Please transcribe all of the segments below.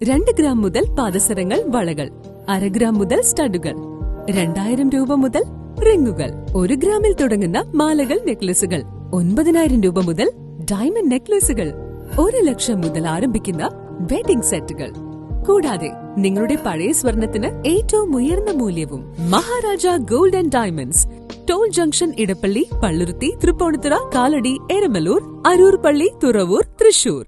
2 gram മുതൽ പാദസരങ്ങൾ, വളകൾ, 1/2 gram മുതൽ സ്റ്റഡുകൾ, 2000 രൂപ മുതൽ റിങ്ങുകൾ, 1 ഗ്രാമിൽ തുടങ്ങുന്ന മാലകൾ, നെക്ലസുകൾ, 9000 രൂപ മുതൽ ഡയമണ്ട് നെക്ലസുകൾ, 1 ലക്ഷം മുതൽ ആരംഭിക്കുന്ന വെഡിംഗ് സെറ്റുകൾ. കൂടാതെ നിങ്ങളുടെ പഴയ സ്വർണത്തിന് ഏറ്റവും ഉയർന്ന മൂല്യവും. Maharaja gold and diamonds, toll junction, Edappally, Palluruthy, Tripunithura, Kalady, Eramalloor, Aroor Palli, Thuravoor, Thrissur.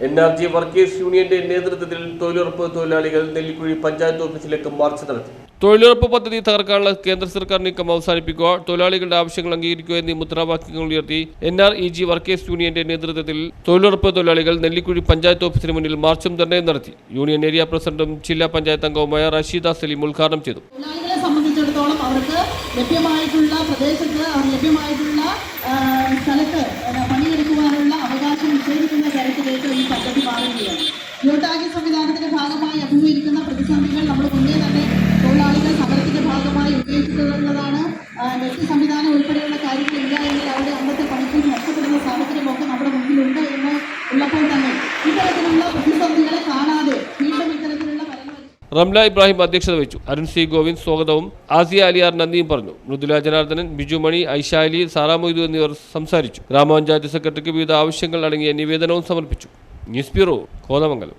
NRG workers യൂണിയന്റെ നേതൃത്വത്തിൽ തൊഴിലുറപ്പ് തൊഴിലാളികൾ നെല്ലിക്കുഴി പഞ്ചായത്ത് ഓഫീസിലേക്ക് മാർച്ച് നടത്തി. തൊഴിലുറപ്പ് പദ്ധതി തകർക്കാനുള്ള കേന്ദ്ര സർക്കാർ നീക്കം അവസാനിപ്പിക്കുക, തൊഴിലാളികളുടെ ആവശ്യങ്ങൾ അംഗീകരിക്കുക എന്നീ മുദ്രാവാക്യങ്ങൾ ഉയർത്തി NREG വർക്കേഴ്സ് യൂണിയന്റെ നേതൃത്വത്തിൽ തൊഴിലുറപ്പ് തൊഴിലാളികൾ നെല്ലിക്കുഴി പഞ്ചായത്ത് ഓഫീസിന് മുന്നിൽ മാർച്ചും ധർണയും നടത്തി. യൂണിയൻ ഏരിയ പ്രസിഡന്റും ജില്ലാ പഞ്ചായത്ത് അംഗവുമായ റഷീദ സലീം ഉദ്ഘാടനം ചെയ്തു. സംബന്ധിച്ചിടത്തോളം അവർക്ക് ലഭ്യമായിട്ടുള്ള പ്രദേശത്ത് ലഭ്യമായിട്ടുള്ള സ്ഥലത്ത് പണിയെടുക്കുവാനുള്ള അവകാശം നിഷേധിക്കുന്ന തരത്തിലേക്ക് ഈ പദ്ധതി മാറുകയാണ്. യൂട്ടാകി സംവിധാനത്തിന്റെ ഭാഗമായി അഭിമുഖീകരിക്കുന്ന പ്രതിസന്ധികൾ നമ്മൾ മുന്നേ തന്നെ തൊഴിലാളികൾ സമരത്തിന്റെ ഭാഗമായി ഉപയോഗിച്ചിട്ടുള്ളതാണ്. നെറ്റ് സംവിധാനം ഉൾപ്പെടെയുള്ള കാര്യങ്ങൾ ഇല്ല എങ്കിൽ അവരുടെ അന്നത്തെ പണിക്കൂലി നഷ്ടപ്പെടുന്ന സാഹചര്യമൊക്കെ നമ്മുടെ മുന്നിലുണ്ട് എന്ന് ഉള്ളപ്പോൾ തന്നെ ഇത്തരത്തിലുള്ള പ്രതിസന്ധികളെ കാണാതെ വീണ്ടും ഇത്തരത്തിലുള്ള റംല ഇബ്രാഹിം അധ്യക്ഷത വഹിച്ചു. അരുൺ സി ഗോവിന്ദ് സ്വാഗതവും ആസിയ അലിയാർ നന്ദിയും പറഞ്ഞു. മൃദുല ജനാർദ്ദനൻ, ബിജു മണി, ഐഷ അലി, സാറാ മൊയ്തു എന്നിവർ സംസാരിച്ചു. ഗ്രാമപഞ്ചായത്ത് സെക്രട്ടറിക്ക് വിവിധ ആവശ്യങ്ങൾ അടങ്ങിയ നിവേദനവും സമർപ്പിച്ചു. News bureau, Kothamangalam.